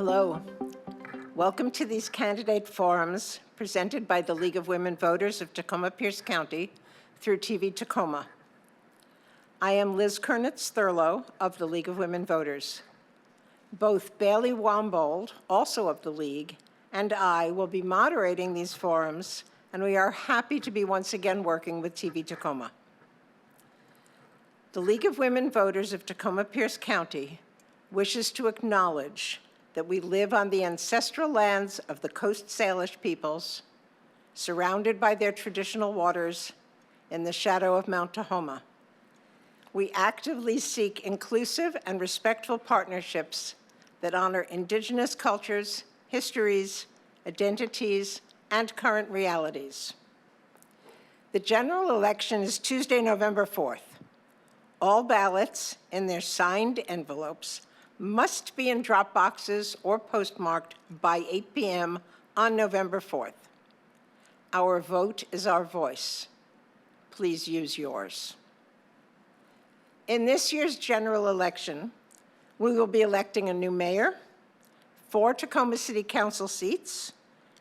Hello. Welcome to these candidate forums presented by the League of Women Voters of Tacoma-Pierce County through TV Tacoma. I am Liz Kernitz-Thurlow of the League of Women Voters. Both Bailey Wombold, also of the League, and I will be moderating these forums, and we are happy to be once again working with TV Tacoma. The League of Women Voters of Tacoma-Pierce County wishes to acknowledge that we live on the ancestral lands of the Coast Salish peoples, surrounded by their traditional waters in the shadow of Mount Tahoma. We actively seek inclusive and respectful partnerships that honor Indigenous cultures, histories, identities, and current realities. The general election is Tuesday, November 4th. All ballots in their signed envelopes must be in drop boxes or postmarked by 8 p.m. on November 4th. Our vote is our voice. Please use yours. In this year's general election, we will be electing a new mayor, 4 Tacoma City Council seats,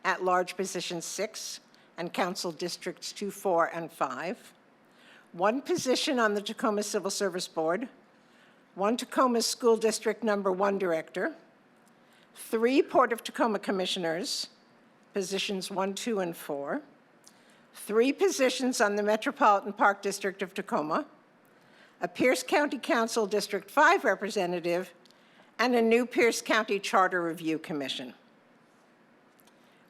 at-large position 6, and council districts 2, 4, and 5, 1 position on the Tacoma Civil Service Board, 1 Tacoma School District Number 1 Director, 3 Port of Tacoma Commissioners, positions 1, 2, and 4, 3 positions on the Metropolitan Park District of Tacoma, a Pierce County Council District 5 representative, and a new Pierce County Charter Review Commission.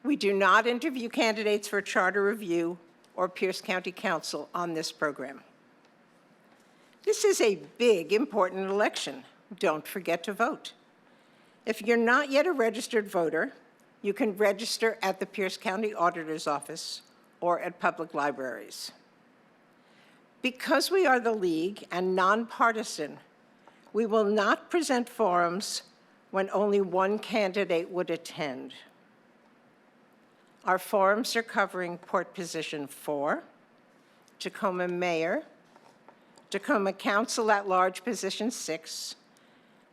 We do not interview candidates for Charter Review or Pierce County Council on this program. This is a big, important election. Don't forget to vote. If you're not yet a registered voter, you can register at the Pierce County Auditor's Office or at public libraries. Because we are the League and nonpartisan, we will not present forums when only 1 candidate would attend. Our forums are covering Port Position 4, Tacoma Mayor, Tacoma Council at-large Position 6,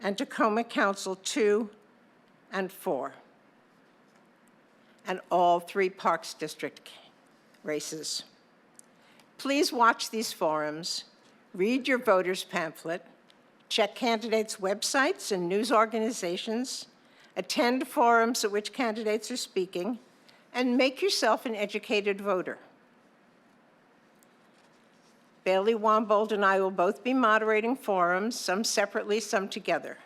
and Tacoma Council 2 and 4, and all 3 Parks District races. Please watch these forums, read your voters' pamphlet, check candidates' websites and news organizations, attend forums at which candidates are speaking, and make yourself an educated voter. Bailey Wombold and I will both be moderating forums, some separately, some together.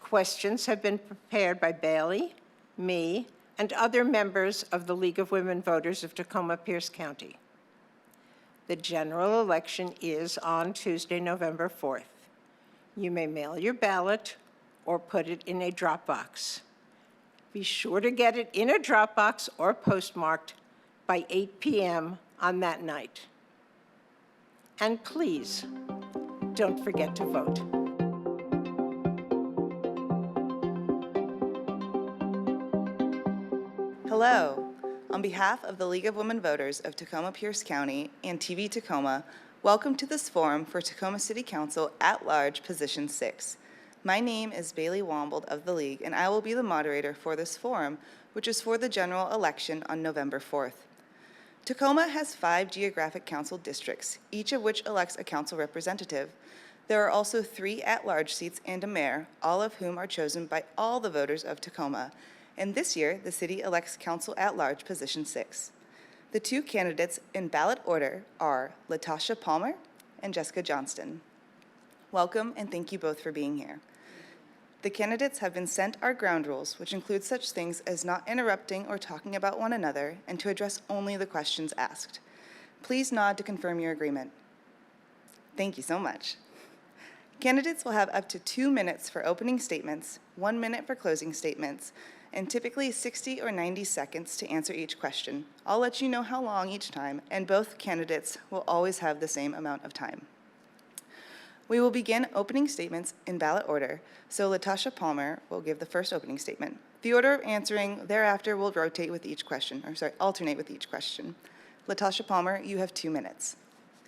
Questions have been prepared by Bailey, me, and other members of the League of Women Voters of Tacoma-Pierce County. The general election is on Tuesday, November 4th. You may mail your ballot or put it in a drop box. Be sure to get it in a drop box or postmarked by 8 p.m. on that night. And please, don't forget to vote. Hello. On behalf of the League of Women Voters of Tacoma-Pierce County and TV Tacoma, welcome to this forum for Tacoma City Council at-large Position 6. My name is Bailey Wombold of the League, and I will be the moderator for this forum, which is for the general election on November 4th. Tacoma has 5 geographic council districts, each of which elects a council representative. There are also 3 at-large seats and a mayor, all of whom are chosen by all the voters of Tacoma. And this year, the city elects council at-large Position 6. The 2 candidates in ballot order are Latasha Palmer and Jessica Johnston. Welcome, and thank you both for being here. The candidates have been sent our ground rules, which include such things as not interrupting or talking about one another and to address only the questions asked. Please nod to confirm your agreement. Thank you so much. Candidates will have up to 2 minutes for opening statements, 1 minute for closing statements, and typically 60 or 90 seconds to answer each question. I'll let you know how long each time, and both candidates will always have the same amount of time. We will begin opening statements in ballot order, so Latasha Palmer will give the first opening statement. The order of answering thereafter will alternate with each question. Latasha Palmer, you have 2 minutes.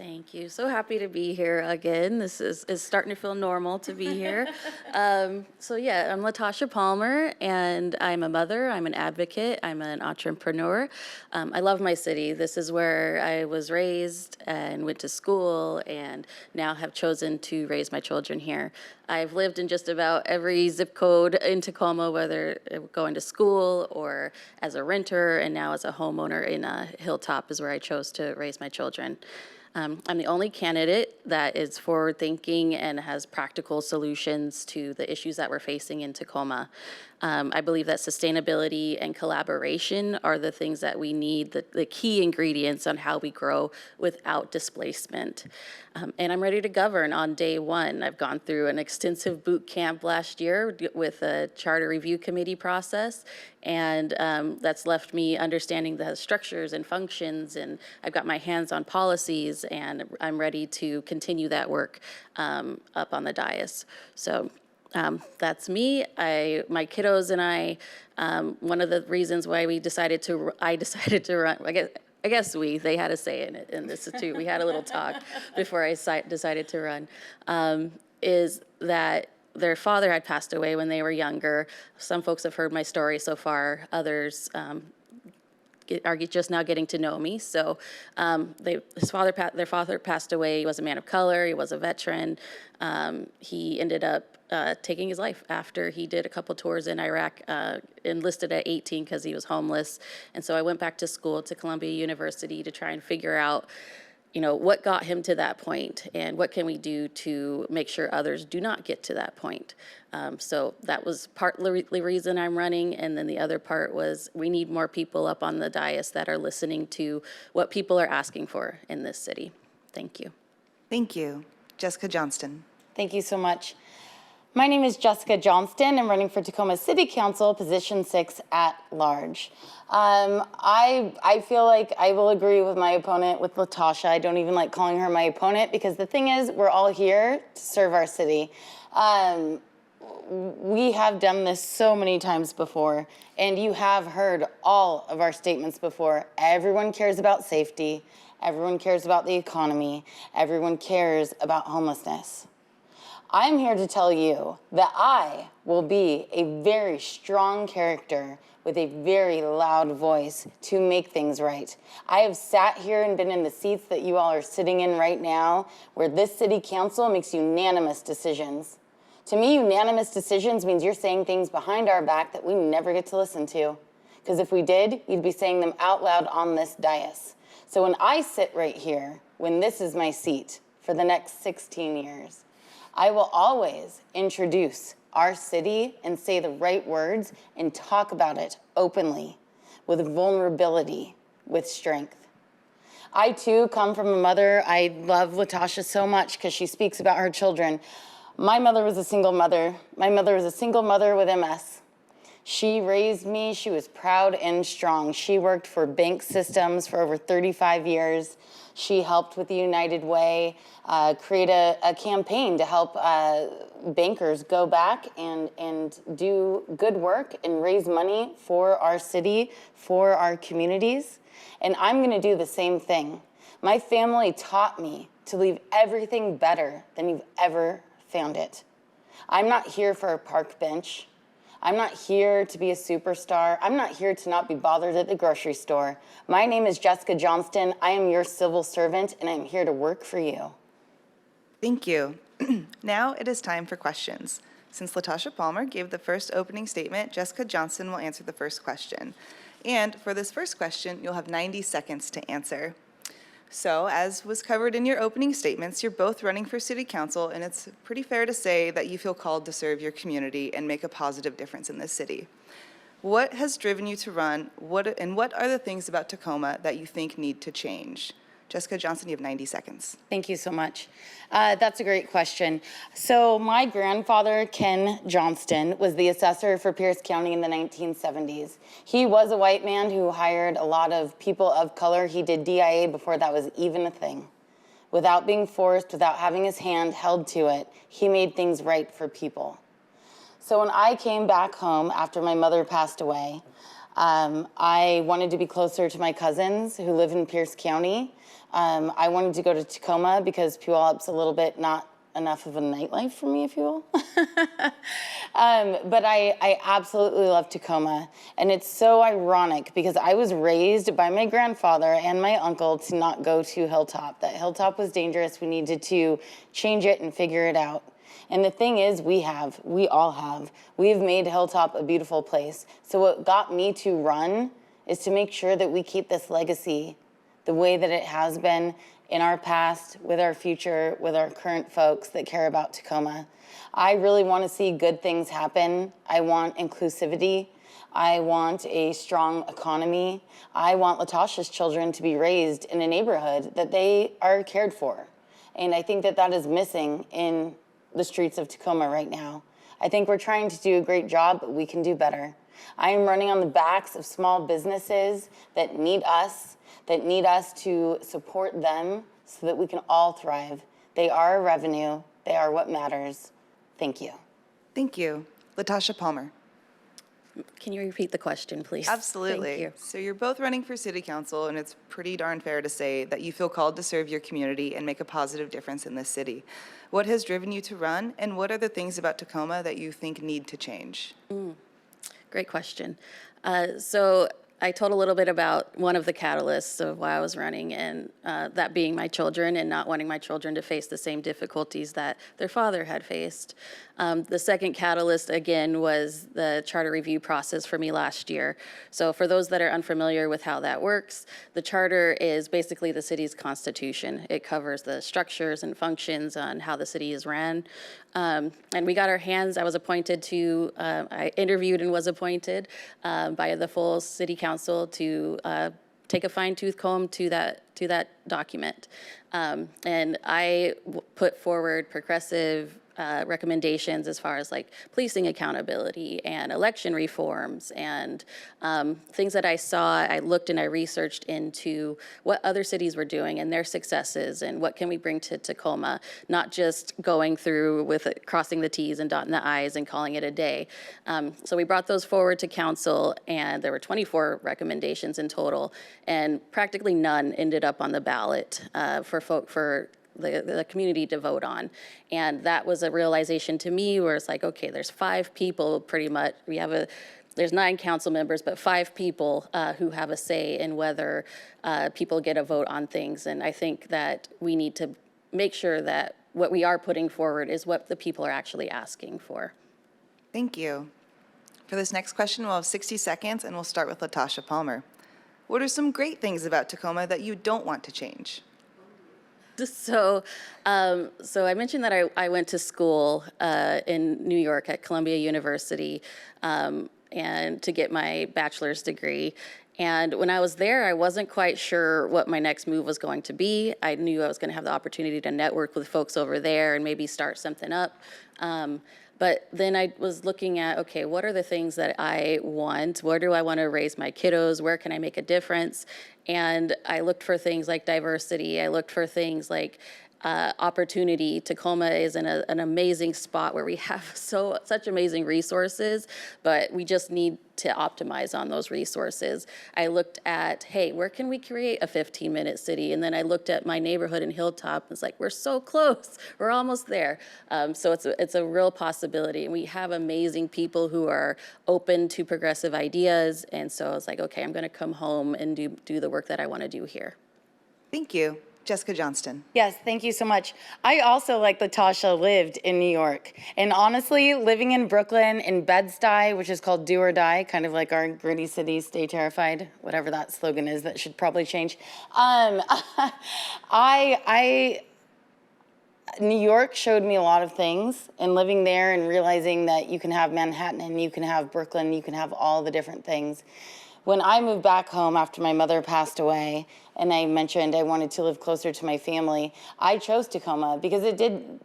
Thank you. So happy to be here again. This is starting to feel normal to be here. So yeah, I'm Latasha Palmer, and I'm a mother, I'm an advocate, I'm an entrepreneur. I love my city. This is where I was raised and went to school, and now have chosen to raise my children here. I've lived in just about every zip code in Tacoma, whether going to school or as a renter, and now as a homeowner in Hilltop is where I chose to raise my children. I'm the only candidate that is forward-thinking and has practical solutions to the issues that we're facing in Tacoma. I believe that sustainability and collaboration are the things that we need, the key ingredients on how we grow without displacement. And I'm ready to govern on day one. I've gone through an extensive boot camp last year with a charter review committee process, and that's left me understanding the structures and functions, and I've got my hands on policies, and I'm ready to continue that work up on the dais. So that's me. My kiddos and I, one of the reasons why I decided to run, I guess they had a say in it, in this too. We had a little talk before I decided to run, is that their father had passed away when they were younger. Some folks have heard my story so far. Others are just now getting to know me. So their father passed away. He was a man of color. He was a veteran. He ended up taking his life after he did a couple tours in Iraq, enlisted at 18 because he was homeless. And so I went back to school to Columbia University to try and figure out, what got him to that point and what can we do to make sure others do not get to that point. So that was partly the reason I'm running. And then the other part was we need more people up on the dais that are listening to what people are asking for in this city. Thank you. Thank you. Jessica Johnston. Thank you so much. My name is Jessica Johnston. I'm running for Tacoma City Council, position 6 at large. I feel like I will agree with my opponent, with Latasha. I don't even like calling her my opponent because the thing is, we're all here to serve our city. We have done this so many times before, and you have heard all of our statements before. Everyone cares about safety. Everyone cares about the economy. Everyone cares about homelessness. I'm here to tell you that I will be a very strong character with a very loud voice to make things right. I have sat here and been in the seats that you all are sitting in right now, where this city council makes unanimous decisions. To me, unanimous decisions means you're saying things behind our back that we never get to listen to. Because if we did, you'd be saying them out loud on this dais. So when I sit right here, when this is my seat for the next 16 years, I will always introduce our city and say the right words and talk about it openly, with vulnerability, with strength. I too come from a mother. I love Latasha so much because she speaks about her children. My mother was a single mother. My mother was a single mother with MS. She raised me. She was proud and strong. She worked for bank systems for over 35 years. She helped with the United Way, create a campaign to help bankers go back and do good work and raise money for our city, for our communities. And I'm gonna do the same thing. My family taught me to leave everything better than you've ever found it. I'm not here for a park bench. I'm not here to be a superstar. I'm not here to not be bothered at the grocery store. My name is Jessica Johnston. I am your civil servant, and I'm here to work for you. Thank you. Now it is time for questions. Since Latasha Palmer gave the first opening statement, Jessica Johnston will answer the first question. And for this first question, you'll have 90 seconds to answer. So, as was covered in your opening statements, you're both running for city council, and it's pretty fair to say that you feel called to serve your community and make a positive difference in this city. What has driven you to run, and what are the things about Tacoma that you think need to change? Jessica Johnston, you have 90 seconds. Thank you so much. That's a great question. So my grandfather, Ken Johnston, was the assessor for Pierce County in the 1970s. He was a white man who hired a lot of people of color. He did DIA before that was even a thing. Without being forced, without having his hand held to it, he made things right for people. So when I came back home after my mother passed away, I wanted to be closer to my cousins who live in Pierce County. I wanted to go to Tacoma because Puyallup's a little bit not enough of a nightlife for me, if you will. But I absolutely love Tacoma. And it's so ironic because I was raised by my grandfather and my uncle to not go to Hilltop. That Hilltop was dangerous. We needed to change it and figure it out. And the thing is, we all have. We've made Hilltop a beautiful place. So what got me to run is to make sure that we keep this legacy the way that it has been in our past, with our future, with our current folks that care about Tacoma. I really want to see good things happen. I want inclusivity. I want a strong economy. I want Latasha's children to be raised in a neighborhood that they are cared for. And I think that that is missing in the streets of Tacoma right now. I think we're trying to do a great job, but we can do better. I am running on the backs of small businesses that need us to support them so that we can all thrive. They are revenue. They are what matters. Thank you. Thank you. Latasha Palmer. Can you repeat the question, please? Absolutely. Thank you. So you're both running for city council, and it's pretty darn fair to say that you feel called to serve your community and make a positive difference in this city. What has driven you to run, and what are the things about Tacoma that you think need to change? Great question. So I told a little bit about one of the catalysts of why I was running, and that being my children and not wanting my children to face the same difficulties that their father had faced. The second catalyst, again, was the charter review process for me last year. So for those that are unfamiliar with how that works, the charter is basically the city's constitution. It covers the structures and functions on how the city is ran. And we got our hands, I was appointed to, I interviewed and was appointed by the full city council to take a fine-tooth comb to that document. And I put forward progressive recommendations as far as like policing accountability and election reforms and things that I saw. I looked and I researched into what other cities were doing and their successes and what can we bring to Tacoma, not just going through with it, crossing the T's and dotting the I's and calling it a day. So we brought those forward to council, and there were 24 recommendations in total, and practically none ended up on the ballot for the community to vote on. And that was a realization to me where it's like, okay, there's 5 people pretty much. There's 9 council members, but 5 people who have a say in whether people get a vote on things. And I think that we need to make sure that what we are putting forward is what the people are actually asking for. Thank you. For this next question, we'll have 60 seconds, and we'll start with Latasha Palmer. What are some great things about Tacoma that you don't want to change? So I mentioned that I went to school in New York at Columbia University and to get my bachelor's degree. And when I was there, I wasn't quite sure what my next move was going to be. I knew I was going to have the opportunity to network with folks over there and maybe start something up. But then I was looking at, okay, what are the things that I want? Where do I want to raise my kiddos? Where can I make a difference? And I looked for things like diversity. I looked for things like opportunity. Tacoma is in an amazing spot where we have such amazing resources, but we just need to optimize on those resources. I looked at, hey, where can we create a 15-minute city? And then I looked at my neighborhood in Hilltop. It's like, we're so close. We're almost there. So it's a real possibility. And we have amazing people who are open to progressive ideas. And so I was like, okay, I'm going to come home and do the work that I want to do here. Thank you. Jessica Johnston. Yes, thank you so much. I also, like Latasha, lived in New York. And honestly, living in Brooklyn, in Bed-Stuy, which is called Do or Die, kind of like our gritty city, stay terrified, whatever that slogan is, that should probably change. New York showed me a lot of things, and living there and realizing that you can have Manhattan and you can have Brooklyn, you can have all the different things. When I moved back home after my mother passed away, and I mentioned I wanted to live closer to my family, I chose Tacoma because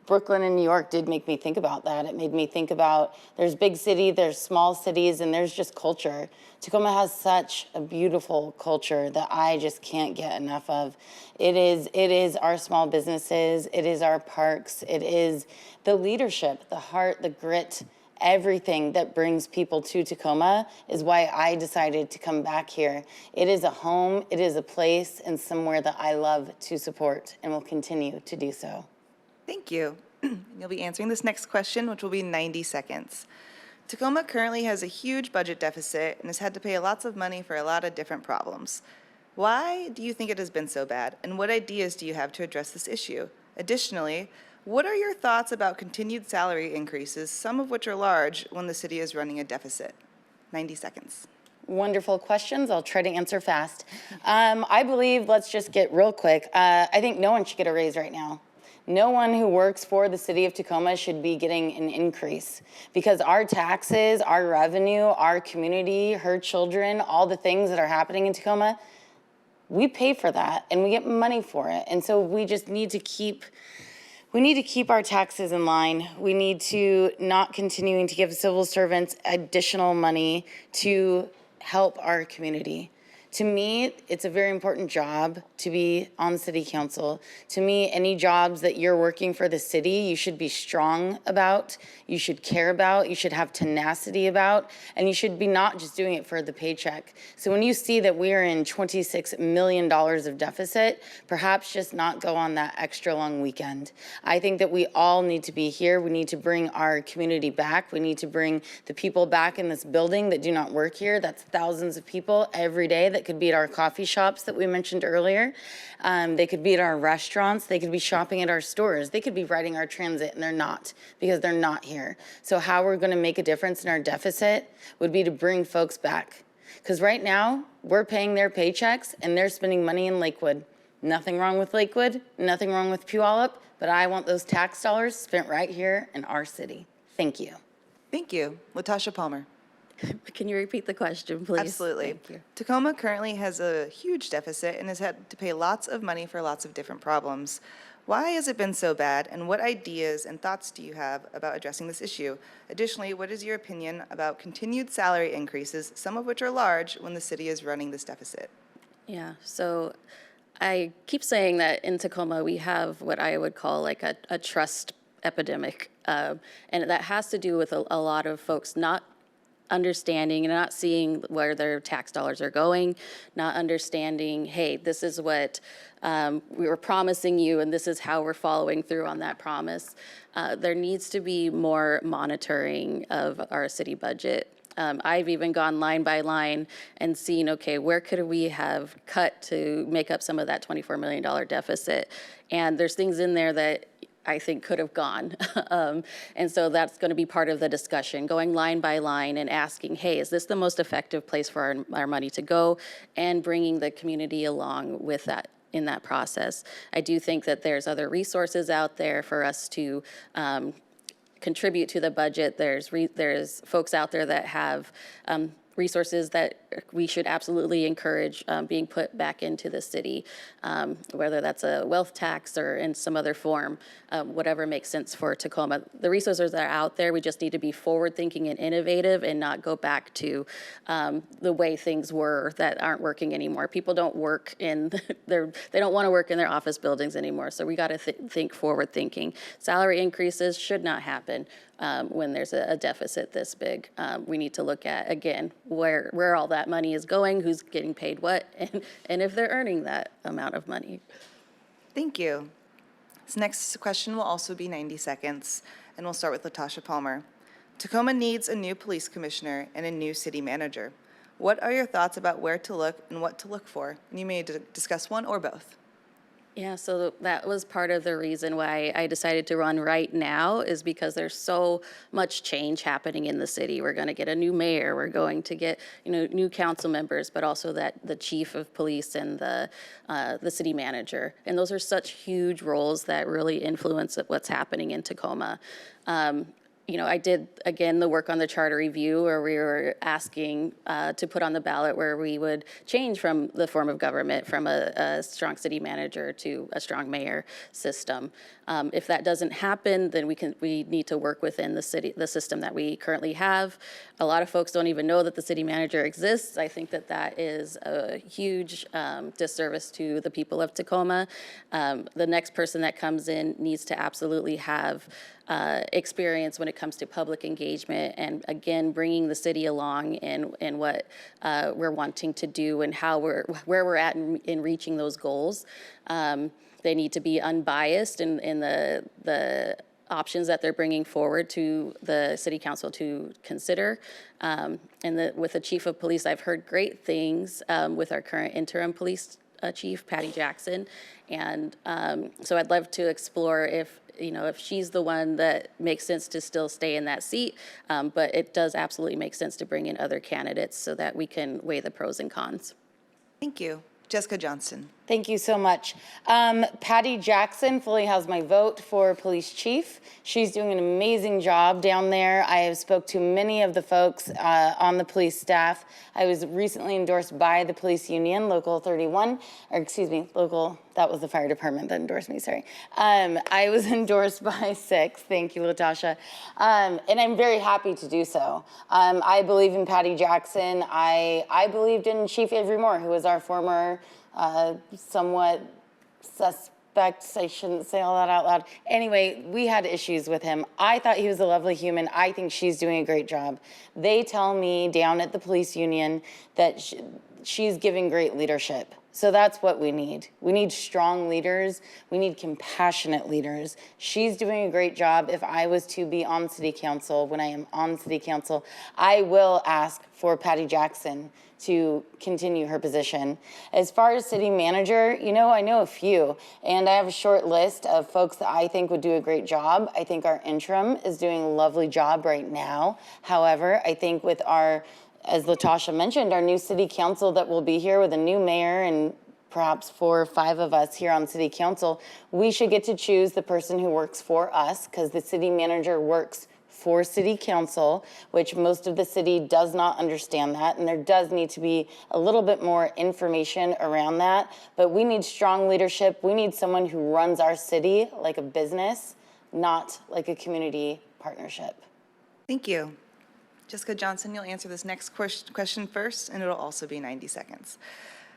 Brooklyn and New York did make me think about that. It made me think about there's big city, there's small cities, and there's just culture. Tacoma has such a beautiful culture that I just can't get enough of. It is our small businesses, it is our parks, it is the leadership, the heart, the grit, everything that brings people to Tacoma is why I decided to come back here. It is a home, it is a place, and somewhere that I love to support and will continue to do so. Thank you. You'll be answering this next question, which will be 90 seconds. Tacoma currently has a huge budget deficit and has had to pay lots of money for a lot of different problems. Why do you think it has been so bad, and what ideas do you have to address this issue? Additionally, what are your thoughts about continued salary increases, some of which are large, when the city is running a deficit? 90 seconds. Wonderful questions. I'll try to answer fast. I believe, let's just get real quick, I think no one should get a raise right now. No one who works for the city of Tacoma should be getting an increase because our taxes, our revenue, our community, her children, all the things that are happening in Tacoma, we pay for that and we get money for it. And so we just need to keep our taxes in line. We need to not continuing to give civil servants additional money to help our community. To me, it's a very important job to be on city council. To me, any jobs that you're working for the city, you should be strong about, you should care about, you should have tenacity about, and you should be not just doing it for the paycheck. So when you see that we are in $26 million of deficit, perhaps just not go on that extra long weekend. I think that we all need to be here. We need to bring our community back. We need to bring the people back in this building that do not work here. That's thousands of people every day that could be at our coffee shops that we mentioned earlier. They could be at our restaurants. They could be shopping at our stores. They could be riding our transit, and they're not because they're not here. So how we're going to make a difference in our deficit would be to bring folks back. Because right now, we're paying their paychecks, and they're spending money in Lakewood. Nothing wrong with Lakewood, nothing wrong with Puyallup, but I want those tax dollars spent right here in our city. Thank you. Thank you. Latasha Palmer. Can you repeat the question, please? Absolutely. Thank you. Tacoma currently has a huge deficit and has had to pay lots of money for lots of different problems. Why has it been so bad, and what ideas and thoughts do you have about addressing this issue? Additionally, what is your opinion about continued salary increases, some of which are large, when the city is running this deficit? Yeah, so I keep saying that in Tacoma we have what I would call like a trust epidemic. And that has to do with a lot of folks not understanding and not seeing where their tax dollars are going, not understanding, hey, this is what we were promising you and this is how we're following through on that promise. There needs to be more monitoring of our city budget. I've even gone line by line and seen, okay, where could we have cut to make up some of that $24 million deficit? And there's things in there that I think could have gone. And so that's going to be part of the discussion, going line by line and asking, hey, is this the most effective place for our money to go? And bringing the community along with that in that process. I do think that there's other resources out there for us to contribute to the budget. There's folks out there that have resources that we should absolutely encourage being put back into the city, whether that's a wealth tax or in some other form, whatever makes sense for Tacoma. The resources are out there. We just need to be forward-thinking and innovative and not go back to the way things were that aren't working anymore. People don't work in they don't want to work in their office buildings anymore. So we got to think forward-thinking. Salary increases should not happen when there's a deficit this big. We need to look at, again, where all that money is going, who's getting paid what, and if they're earning that amount of money. Thank you. This next question will also be 90 seconds, and we'll start with Latasha Palmer. Tacoma needs a new police commissioner and a new city manager. What are your thoughts about where to look and what to look for? And you may discuss one or both. Yeah, so that was part of the reason why I decided to run right now, is because there's so much change happening in the city. We're going to get a new mayor, we're going to get new council members, but also the chief of police and the city manager. And those are such huge roles that really influence what's happening in Tacoma. I did, again, the work on the charter review where we were asking to put on the ballot where we would change from the form of government from a strong city manager to a strong mayor system. If that doesn't happen, then we need to work within the system that we currently have. A lot of folks don't even know that the city manager exists. I think that is a huge disservice to the people of Tacoma. The next person that comes in needs to absolutely have experience when it comes to public engagement and, again, bringing the city along in what we're wanting to do and where we're at in reaching those goals. They need to be unbiased in the options that they're bringing forward to the city council to consider. With the chief of police, I've heard great things with our current interim police chief, Patty Jackson. And so I'd love to explore if she's the one that makes sense to still stay in that seat, but it does absolutely make sense to bring in other candidates so that we can weigh the pros and cons. Thank you. Jessica Johnston. Thank you so much. Patty Jackson fully has my vote for police chief. She's doing an amazing job down there. I have spoke to many of the folks on the police staff. I was recently endorsed by the police union, Local 31, or excuse me, that was the fire department that endorsed me, sorry. I was endorsed by 6, thank you, Latasha. And I'm very happy to do so. I believe in Patty Jackson. I believed in Chief Avery Moore, who was our former somewhat suspect. I shouldn't say all that out loud. Anyway, we had issues with him. I thought he was a lovely human. I think she's doing a great job. They tell me down at the police union that she's giving great leadership. So that's what we need. We need strong leaders. We need compassionate leaders. She's doing a great job. If I was to be on city council, when I am on city council, I will ask for Patty Jackson to continue her position. As far as city manager, I know a few, and I have a short list of folks that I think would do a great job. I think our interim is doing a lovely job right now. However, I think with as Latasha mentioned, our new city council that will be here with a new mayor and perhaps 4 or 5 of us here on city council, we should get to choose the person who works for us, because the city manager works for city council, which most of the city does not understand that, and there does need to be a little bit more information around that. But we need strong leadership. We need someone who runs our city like a business, not like a community partnership. Thank you. Jessica Johnson, you'll answer this next question first, and it'll also be 90 seconds.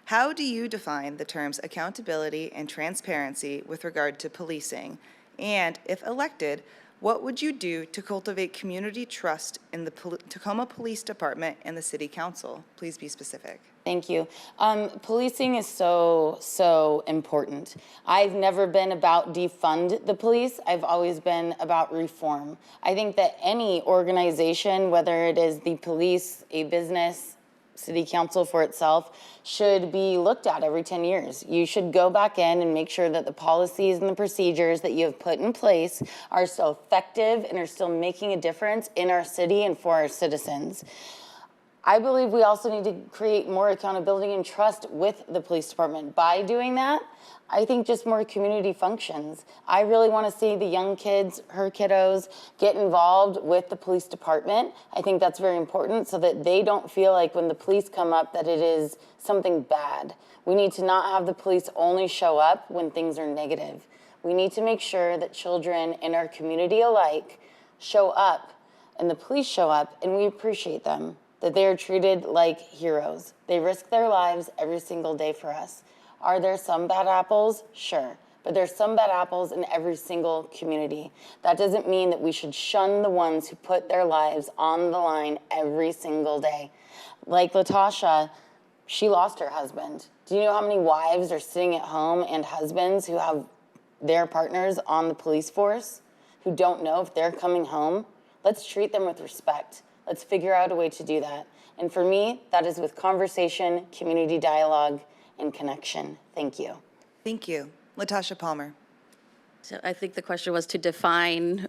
How do you define the terms accountability and transparency with regard to policing? And if elected, what would you do to cultivate community trust in the Tacoma Police Department and the City Council? Please be specific. Thank you. Policing is so important. I've never been about defund the police. I've always been about reform. I think that any organization, whether it is the police, a business, city council for itself, should be looked at every 10 years. You should go back in and make sure that the policies and the procedures that you have put in place are still effective and are still making a difference in our city and for our citizens. I believe we also need to create more accountability and trust with the police department. By doing that, I think just more community functions. I really want to see the young kids, her kiddos, get involved with the police department. I think that's very important so that they don't feel like when the police come up that it is something bad. We need to not have the police only show up when things are negative. We need to make sure that children in our community alike show up and the police show up and we appreciate them, that they are treated like heroes. They risk their lives every single day for us. Are there some bad apples? Sure. But there's some bad apples in every single community. That doesn't mean that we should shun the ones who put their lives on the line every single day. Like Latasha, she lost her husband. Do you know how many wives are sitting at home and husbands who have their partners on the police force who don't know if they're coming home? Let's treat them with respect. Let's figure out a way to do that. And for me, that is with conversation, community dialogue, and connection. Thank you. Thank you. Latasha Palmer. So I think the question was to define.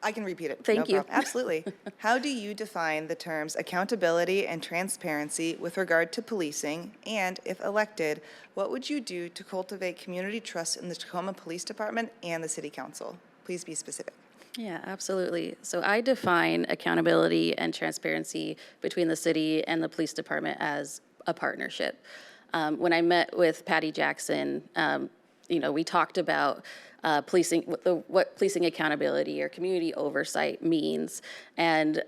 I can repeat it. Thank you. Problem. Absolutely. How do you define the terms accountability and transparency with regard to policing? And if elected, what would you do to cultivate community trust in the Tacoma Police Department and the City Council? Please be specific. Yeah, absolutely. So I define accountability and transparency between the city and the police department as a partnership. When I met with Patty Jackson, we talked about policing, what policing accountability or community oversight means. And,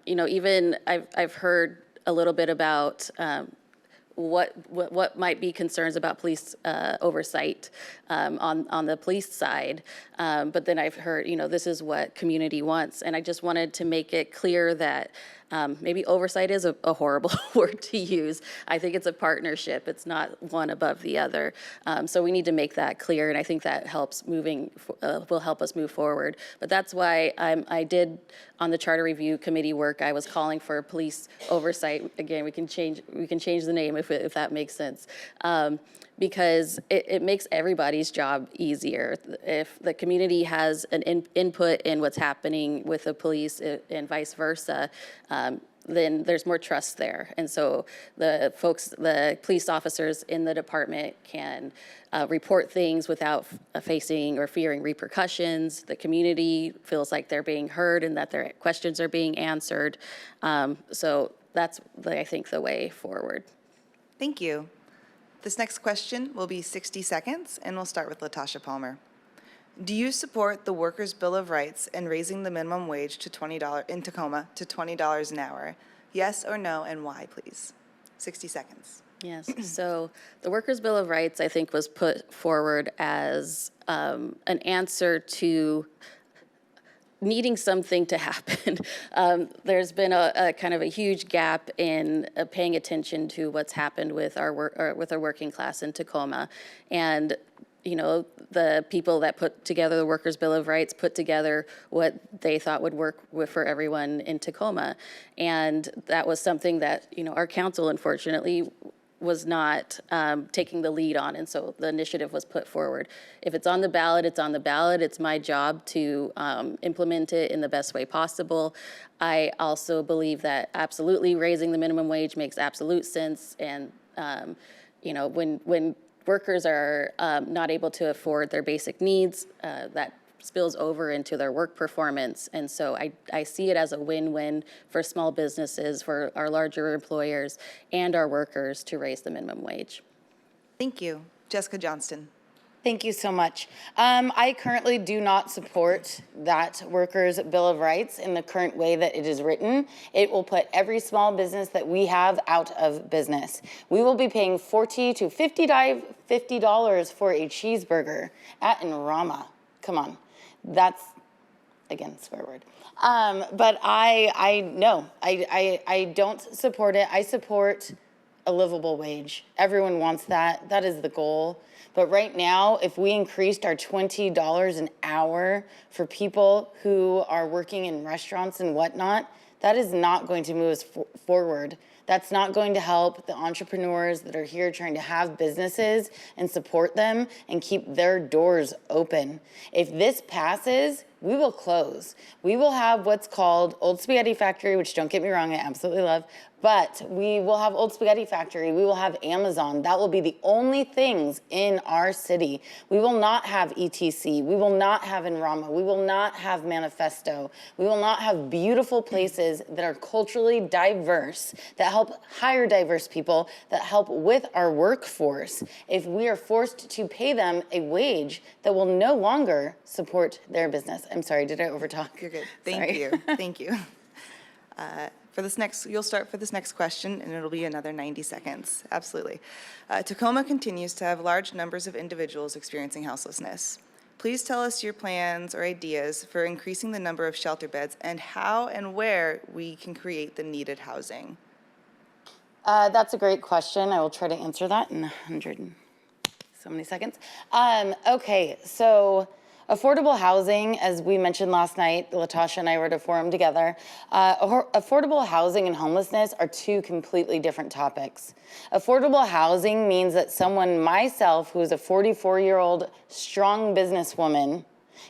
even I've heard a little bit about what might be concerns about police oversight on the police side. But then I've heard, this is what community wants. And I just wanted to make it clear that maybe oversight is a horrible word to use. I think it's a partnership. It's not one above the other. So we need to make that clear, and I think that will help us move forward. But that's why I did, on the Charter Review Committee work, I was calling for police oversight. Again, we can change the name if that makes sense. Because it makes everybody's job easier. If the community has an input in what's happening with the police and vice versa, then there's more trust there. And so the police officers in the department can report things without facing or fearing repercussions. The community feels like they're being heard and that their questions are being answered. So that's, I think, the way forward. Thank you. This next question will be 60 seconds, and we'll start with Latasha Palmer. Do you support the Workers' Bill of Rights and raising the minimum wage to $20 in Tacoma to $20 an hour? Yes or no, and why, please? 60 seconds. Yes, so the Workers' Bill of Rights, I think, was put forward as an answer to needing something to happen. There's been a kind of a huge gap in paying attention to what's happened with our working class in Tacoma. And the people that put together the Workers' Bill of Rights put together what they thought would work for everyone in Tacoma. And that was something that, our council, unfortunately, was not taking the lead on, and so the initiative was put forward. If it's on the ballot, it's on the ballot. It's my job to implement it in the best way possible. I also believe that absolutely raising the minimum wage makes absolute sense, and when workers are not able to afford their basic needs, that spills over into their work performance. And so I see it as a win-win for small businesses, for our larger employers, and our workers to raise the minimum wage. Thank you. Jessica Johnston. Thank you so much. I currently do not support that Workers' Bill of Rights in the current way that it is written. It will put every small business that we have out of business. We will be paying $40 to $50 for a cheeseburger at Rama. Come on. That's, again, swear word. But I don't support it. I support a livable wage. Everyone wants that. That is the goal. But right now, if we increased our $20 an hour for people who are working in restaurants and whatnot, that is not going to move us forward. That's not going to help the entrepreneurs that are here trying to have businesses and support them and keep their doors open. If this passes, we will close. We will have what's called Old Spaghetti Factory, which, don't get me wrong, I absolutely love, but we will have Old Spaghetti Factory. We will have Amazon. That will be the only things in our city. We will not have ETC. We will not have Enrama. We will not have Manifesto. We will not have beautiful places that are culturally diverse, that help hire diverse people, that help with our workforce, if we are forced to pay them a wage that will no longer support their business. I'm sorry, did I overtalk? You're good. Thank you. Thank you. You'll start for this next question, and it'll be another 90 seconds. Absolutely. Tacoma continues to have large numbers of individuals experiencing houselessness. Please tell us your plans or ideas for increasing the number of shelter beds and how and where we can create the needed housing. That's a great question. I will try to answer that in 100 and so many seconds. Okay, so affordable housing, as we mentioned last night, Latasha and I were at a forum together. Affordable housing and homelessness are two completely different topics. Affordable housing means that someone, myself, who is a 44-year-old strong businesswoman,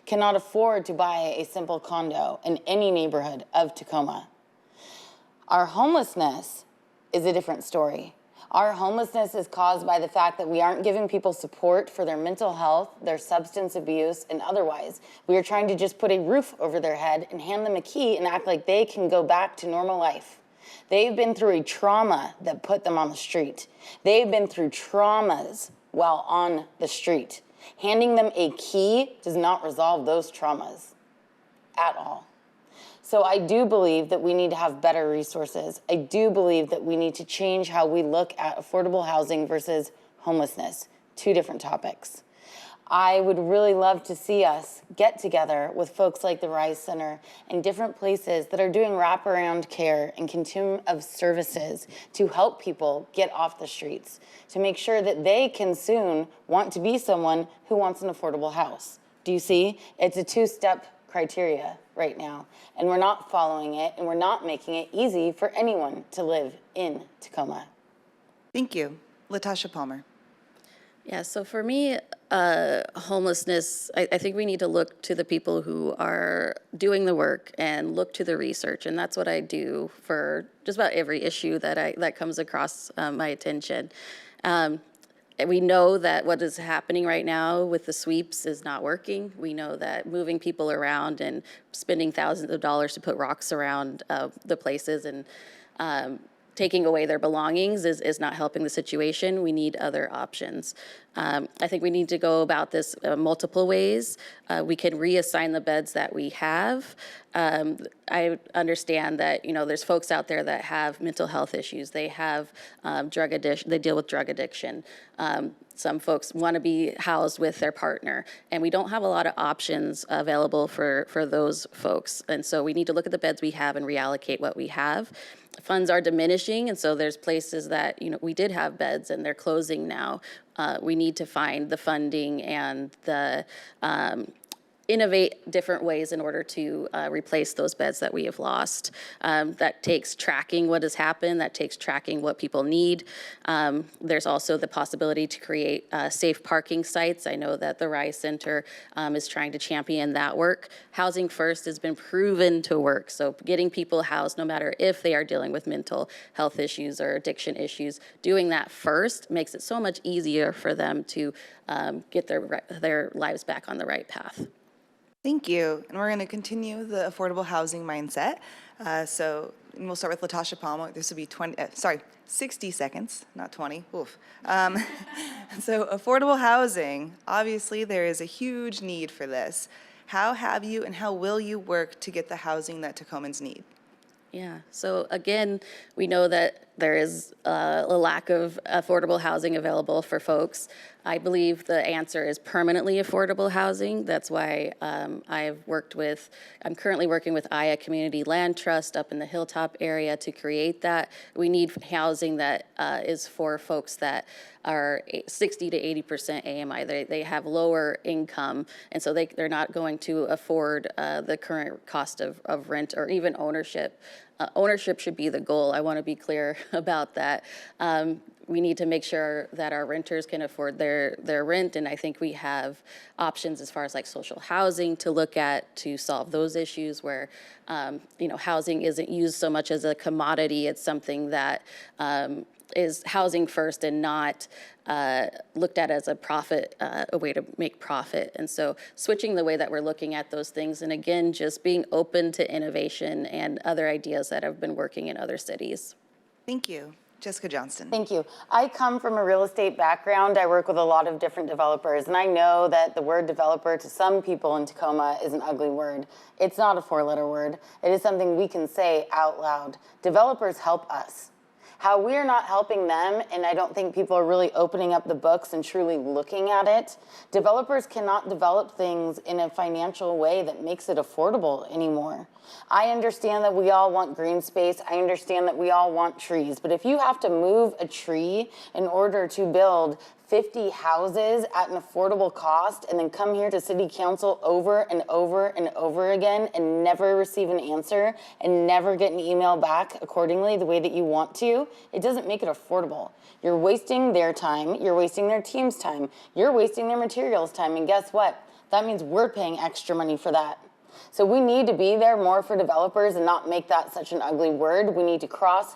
cannot afford to buy a simple condo in any neighborhood of Tacoma. Our homelessness is a different story. Our homelessness is caused by the fact that we aren't giving people support for their mental health, their substance abuse, and otherwise. We are trying to just put a roof over their head and hand them a key and act like they can go back to normal life. They've been through a trauma that put them on the street. They've been through traumas while on the street. Handing them a key does not resolve those traumas at all. So I do believe that we need to have better resources. I do believe that we need to change how we look at affordable housing versus homelessness, two different topics. I would really love to see us get together with folks like the Rise Center and different places that are doing wraparound care and continuum of services to help people get off the streets, to make sure that they can soon want to be someone who wants an affordable house. Do you see? It's a two-step criteria right now, and we're not following it, and we're not making it easy for anyone to live in Tacoma. Thank you. Latasha Palmer. Yeah, so for me, homelessness, I think we need to look to the people who are doing the work and look to the research, and that's what I do for just about every issue that comes across my attention. We know that what is happening right now with the sweeps is not working. We know that moving people around and spending thousands of dollars to put rocks around the places and taking away their belongings is not helping the situation. We need other options. I think we need to go about this multiple ways. We can reassign the beds that we have. I understand that, there's folks out there that have mental health issues. They have drug addiction, they deal with drug addiction. Some folks want to be housed with their partner, and we don't have a lot of options available for those folks. And so we need to look at the beds we have and reallocate what we have. Funds are diminishing, and so there's places that, we did have beds and they're closing now. We need to find the funding and the innovate different ways in order to replace those beds that we have lost. That takes tracking what has happened, that takes tracking what people need. There's also the possibility to create safe parking sites. I know that the Rise Center is trying to champion that work. Housing First has been proven to work, so getting people housed, no matter if they are dealing with mental health issues or addiction issues, doing that first makes it so much easier for them to get their lives back on the right path. Thank you. And we're going to continue the affordable housing mindset. And we'll start with Latasha Palmer. This will be 60 seconds, not 20. Oof. So affordable housing, obviously there is a huge need for this. How have you and how will you work to get the housing that Tacomans need? Yeah, so again, we know that there is a lack of affordable housing available for folks. I believe the answer is permanently affordable housing. That's why I'm currently working with Aya Community Land Trust up in the Hilltop area to create that. We need housing that is for folks that are 60 to 80% AMI. They have lower income, and so they're not going to afford the current cost of rent or even ownership. Ownership should be the goal. I want to be clear about that. We need to make sure that our renters can afford their rent, and I think we have options as far as like social housing to look at to solve those issues where housing isn't used so much as a commodity. It's something that is housing first and not looked at as a profit, a way to make profit. And so switching the way that we're looking at those things, and again, just being open to innovation and other ideas that have been working in other cities. Thank you. Jessica Johnston. Thank you. I come from a real estate background. I work with a lot of different developers, and I know that the word developer to some people in Tacoma is an ugly word. It's not a four-letter word. It is something we can say out loud. Developers help us. How we're not helping them, and I don't think people are really opening up the books and truly looking at it. Developers cannot develop things in a financial way that makes it affordable anymore. I understand that we all want green space. I understand that we all want trees. But if you have to move a tree in order to build 50 houses at an affordable cost and then come here to city council over and over and over again and never receive an answer and never get an email back accordingly the way that you want to, it doesn't make it affordable. You're wasting their time, you're wasting their team's time, you're wasting their materials time, and guess what? That means we're paying extra money for that. So we need to be there more for developers and not make that such an ugly word. We need to cross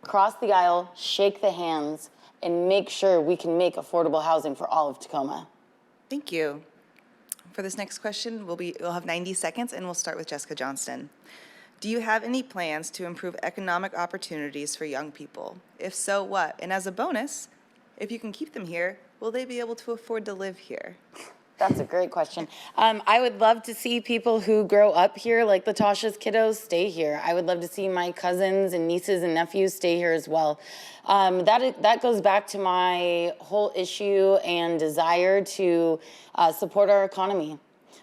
the aisle, shake the hands, and make sure we can make affordable housing for all of Tacoma. Thank you. For this next question, we'll have 90 seconds, and we'll start with Jessica Johnston. Do you have any plans to improve economic opportunities for young people? If so, what? And as a bonus, if you can keep them here, will they be able to afford to live here? That's a great question. I would love to see people who grow up here, like Latasha's kiddos, stay here. I would love to see my cousins and nieces and nephews stay here as well. That goes back to my whole issue and desire to support our economy.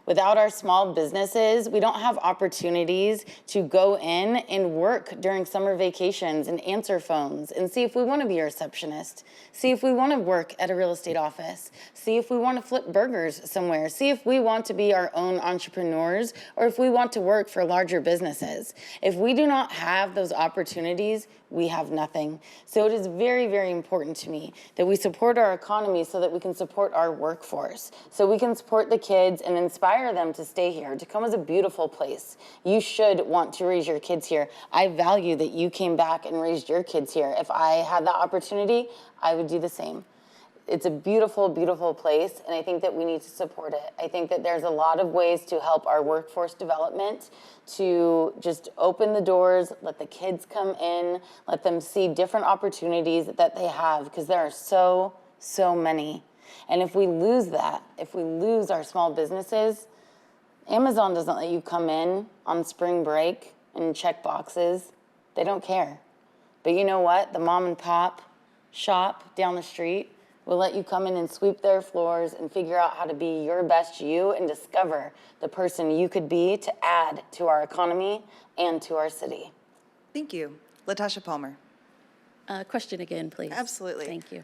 Without our small businesses, we don't have opportunities to go in and work during summer vacations and answer phones and see if we want to be a receptionist, see if we want to work at a real estate office, see if we want to flip burgers somewhere, see if we want to be our own entrepreneurs or if we want to work for larger businesses. If we do not have those opportunities, we have nothing. So it is very, very important to me that we support our economy so that we can support our workforce, so we can support the kids and inspire them to stay here. Tacoma is a beautiful place. You should want to raise your kids here. I value that you came back and raised your kids here. If I had the opportunity, I would do the same. It's a beautiful, beautiful place, and I think that we need to support it. I think that there's a lot of ways to help our workforce development, to just open the doors, let the kids come in, let them see different opportunities that they have, because there are so, so many. And if we lose that, if we lose our small businesses, Amazon doesn't let you come in on spring break and check boxes. They don't care. But you know what? The mom and pop shop down the street will let you come in and sweep their floors and figure out how to be your best you and discover the person you could be to add to our economy and to our city. Thank you. Latasha Palmer. Question again, please. Absolutely. Thank you.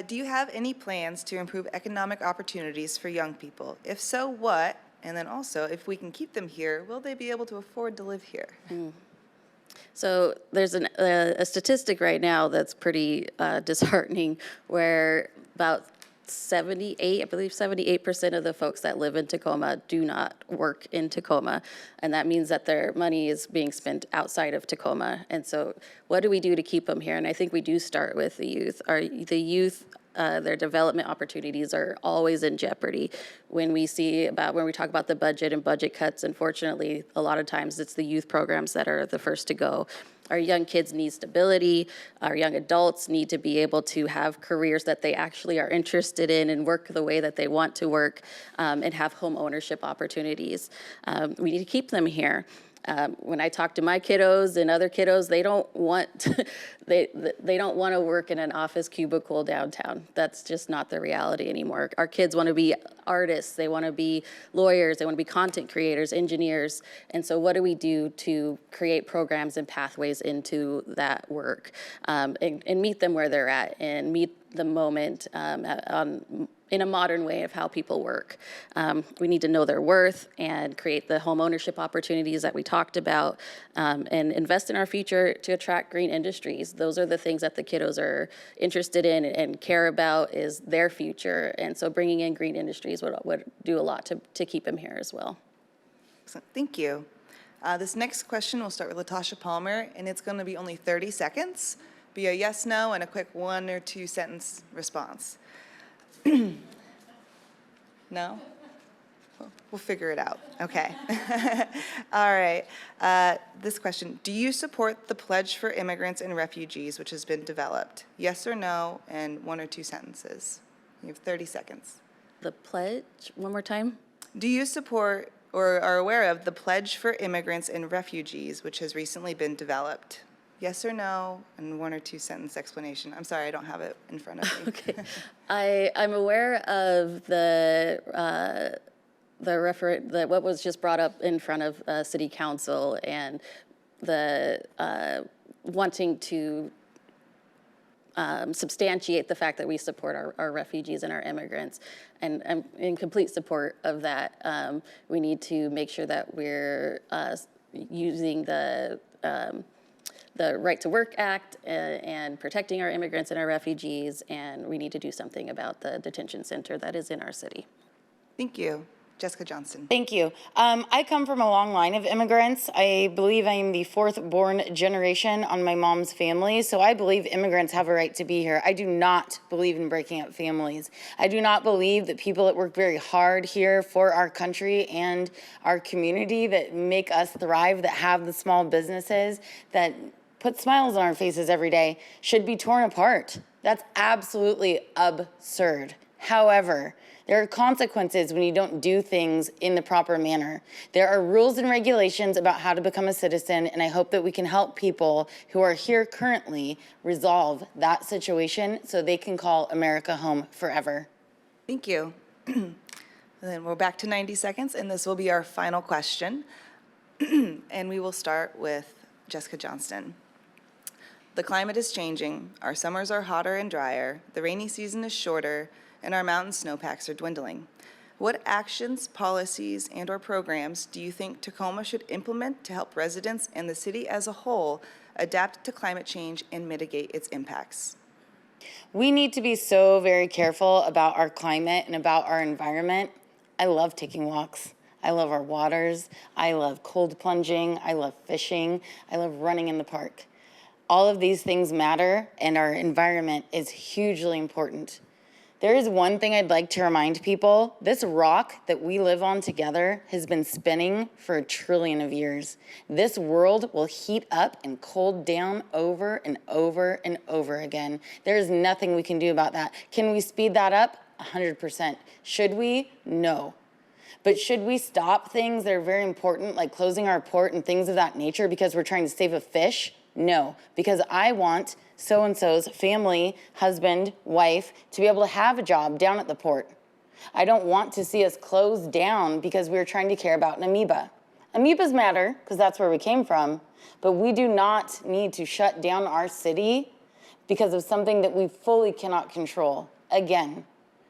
Do you have any plans to improve economic opportunities for young people? If so, what? And then also, if we can keep them here, will they be able to afford to live here? So there's a statistic right now that's pretty disheartening, where about 78% of the folks that live in Tacoma do not work in Tacoma, and that means that their money is being spent outside of Tacoma. And so what do we do to keep them here? And I think we do start with the youth. The youth, their development opportunities are always in jeopardy. When we talk about the budget and budget cuts, unfortunately, a lot of times it's the youth programs that are the first to go. Our young kids need stability. Our young adults need to be able to have careers that they actually are interested in and work the way that they want to work, and have home ownership opportunities. We need to keep them here. When I talk to my kiddos and other kiddos, they don't want they don't want to work in an office cubicle downtown. That's just not the reality anymore. Our kids want to be artists, they want to be lawyers, they want to be content creators, engineers. And so what do we do to create programs and pathways into that work, and meet them where they're at and meet the moment in a modern way of how people work. We need to know their worth and create the home ownership opportunities that we talked about, and invest in our future to attract green industries. Those are the things that the kiddos are interested in and care about, is their future. And so bringing in green industries would do a lot to keep them here as well. Excellent. Thank you. This next question will start with Latasha Palmer, and it's going to be only 30 seconds. Be a yes, no, and a quick 1 or 2 sentence response. No? We'll figure it out. Okay. All right. This question. Do you support the Pledge for Immigrants and Refugees, which has been developed? Yes or no, and 1 or 2 sentences. You have 30 seconds. The pledge, one more time? Do you support or are aware of the Pledge for Immigrants and Refugees, which has recently been developed? Yes or no, and 1 or 2 sentence explanation. I'm sorry, I don't have it in front of me. Okay. I'm aware of what was just brought up in front of City Council, and the wanting to substantiate the fact that we support our refugees and our immigrants. And I'm in complete support of that. We need to make sure that we're using the Right to Work Act and protecting our immigrants and our refugees, and we need to do something about the detention center that is in our city. Thank you. Jessica Johnston. Thank you. I come from a long line of immigrants. I believe I am the 4th born generation on my mom's family, so I believe immigrants have a right to be here. I do not believe in breaking up families. I do not believe that people that work very hard here for our country and our community, that make us thrive, that have the small businesses, that put smiles on our faces every day, should be torn apart. That's absolutely absurd. However, there are consequences when you don't do things in the proper manner. There are rules and regulations about how to become a citizen, and I hope that we can help people who are here currently resolve that situation so they can call America home forever. Thank you. And then we're back to 90 seconds, and this will be our final question. And we will start with Jessica Johnston. The climate is changing. Our summers are hotter and drier. The rainy season is shorter, and our mountain snowpacks are dwindling. What actions, policies, and/or programs do you think Tacoma should implement to help residents and the city as a whole adapt to climate change and mitigate its impacts? We need to be so very careful about our climate and about our environment. I love taking walks. I love our waters. I love cold plunging. I love fishing. I love running in the park. All of these things matter, and our environment is hugely important. There is one thing I'd like to remind people. This rock that we live on together has been spinning for 1 trillion of years. This world will heat up and cool down over and over and over again. There is nothing we can do about that. Can we speed that up? 100%. Should we? No. But should we stop things that are very important, like closing our port and things of that nature because we're trying to save a fish? No, because I want so-and-so's family, husband, wife, to be able to have a job down at the port. I don't want to see us close down because we're trying to care about an amoeba. Amoebas matter because that's where we came from, but we do not need to shut down our city because of something that we fully cannot control. Again,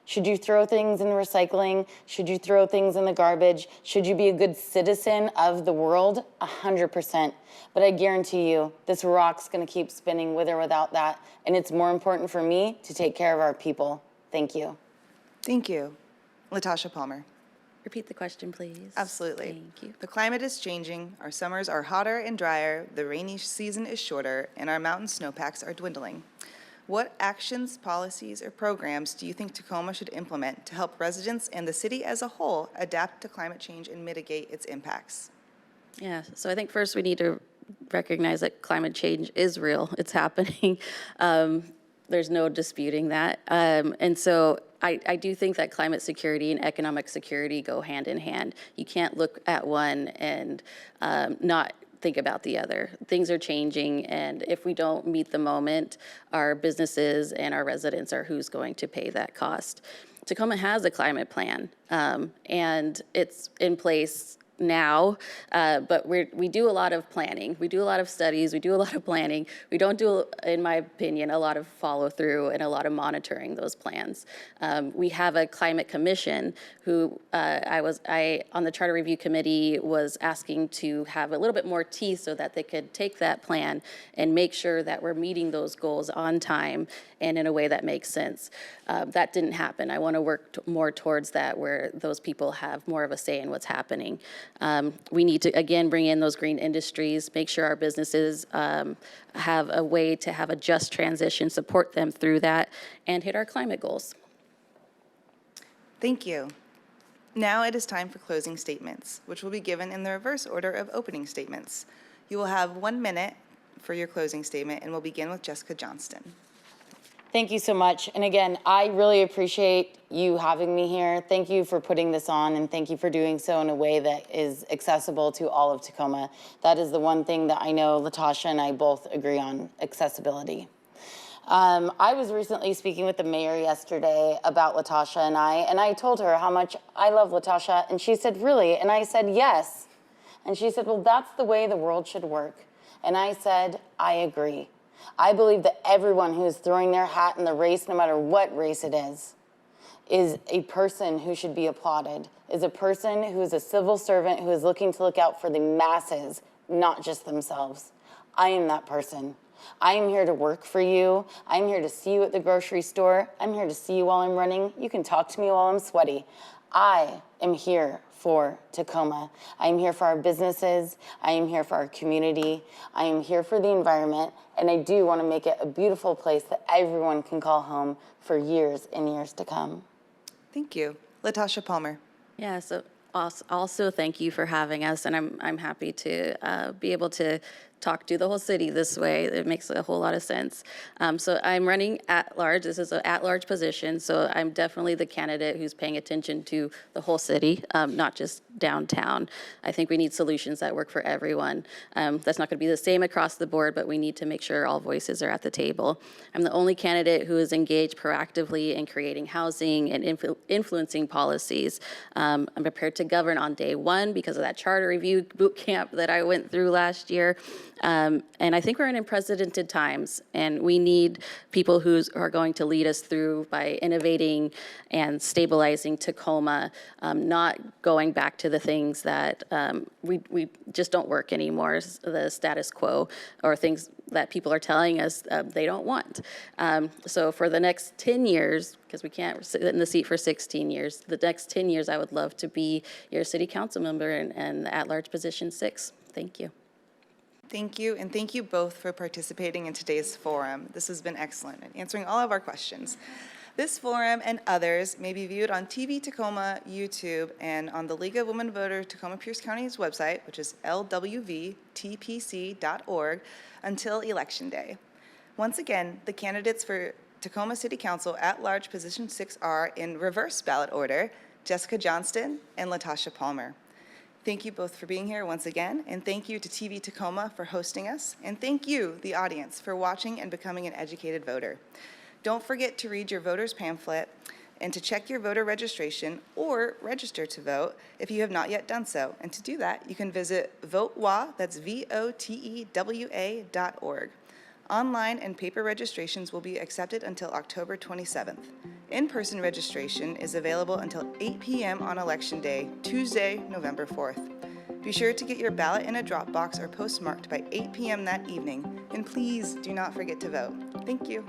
should you throw things in recycling? Should you throw things in the garbage? Should you be a good citizen of the world? 100%. But I guarantee you, this rock's gonna keep spinning with or without that, and it's more important for me to take care of our people. Thank you. Thank you. Latasha Palmer. Repeat the question, please. Absolutely. Thank you. The climate is changing. Our summers are hotter and drier. The rainy season is shorter, and our mountain snowpacks are dwindling. What actions, policies, or programs do you think Tacoma should implement to help residents and the city as a whole adapt to climate change and mitigate its impacts? Yeah, so I think first we need to recognize that climate change is real. It's happening. There's no disputing that. And so I do think that climate security and economic security go hand in hand. You can't look at one and not think about the other. Things are changing, and if we don't meet the moment, our businesses and our residents are who's going to pay that cost. Tacoma has a climate plan, and it's in place now, but we do a lot of planning. We do a lot of studies. We do a lot of planning. We don't do, in my opinion, a lot of follow through and a lot of monitoring those plans. We have a climate commission who I on the charter review committee was asking to have a little bit more teeth so that they could take that plan and make sure that we're meeting those goals on time and in a way that makes sense. That didn't happen. I want to work more towards that, where those people have more of a say in what's happening. We need to, again, bring in those green industries, make sure our businesses have a way to have a just transition, support them through that, and hit our climate goals. Thank you. Now it is time for closing statements, which will be given in the reverse order of opening statements. You will have 1 minute for your closing statement, and we'll begin with Jessica Johnston. Thank you so much. And again, I really appreciate you having me here. Thank you for putting this on, and thank you for doing so in a way that is accessible to all of Tacoma. That is the one thing that I know Latasha and I both agree on, accessibility. I was recently speaking with the mayor yesterday about Latasha and I told her how much I love Latasha, and she said, really? And I said, yes. And she said, well, that's the way the world should work. And I said, I agree. I believe that everyone who is throwing their hat in the race, no matter what race it is a person who should be applauded, is a person who is a civil servant who is looking to look out for the masses, not just themselves. I am that person. I am here to work for you. I'm here to see you at the grocery store. I'm here to see you while I'm running. You can talk to me while I'm sweaty. I am here for Tacoma. I am here for our businesses. I am here for our community. I am here for the environment, and I do want to make it a beautiful place that everyone can call home for years and years to come. Thank you. Latasha Palmer. Yeah, so also thank you for having us, and I'm happy to be able to talk to the whole city this way. It makes a whole lot of sense. So I'm running at large. This is an at-large position, so I'm definitely the candidate who's paying attention to the whole city, not just downtown. I think we need solutions that work for everyone. That's not going to be the same across the board, but we need to make sure all voices are at the table. I'm the only candidate who is engaged proactively in creating housing and influencing policies. I'm prepared to govern on day one because of that charter review boot camp that I went through last year. And I think we're in unprecedented times, and we need people who are going to lead us through by innovating and stabilizing Tacoma, not going back to the things that we just don't work anymore, the status quo, or things that people are telling us they don't want. So for the next 10 years, because we can't sit in the seat for 16 years, the next 10 years I would love to be your city council member and at-large position 6. Thank you. Thank you, and thank you both for participating in today's forum. This has been excellent and answering all of our questions. This forum and others may be viewed on TV Tacoma, YouTube, and on the League of Women Voters Tacoma-Pierce County's website, which is lwvtpc.org, until Election Day. Once again, the candidates for Tacoma City Council at-large position 6 are, in reverse ballot order, Jessica Johnston and Latasha Palmer. Thank you both for being here once again, and thank you to TV Tacoma for hosting us, and thank you, the audience, for watching and becoming an educated voter. Don't forget to read your voter's pamphlet and to check your voter registration or register to vote if you have not yet done so. And to do that, you can visit votewa, that's votewa.org. Online and paper registrations will be accepted until October 27th. In-person registration is available until 8 p.m. on Election Day, Tuesday, November 4th. Be sure to get your ballot in a drop box or postmarked by 8 p.m. that evening, and please do not forget to vote. Thank you.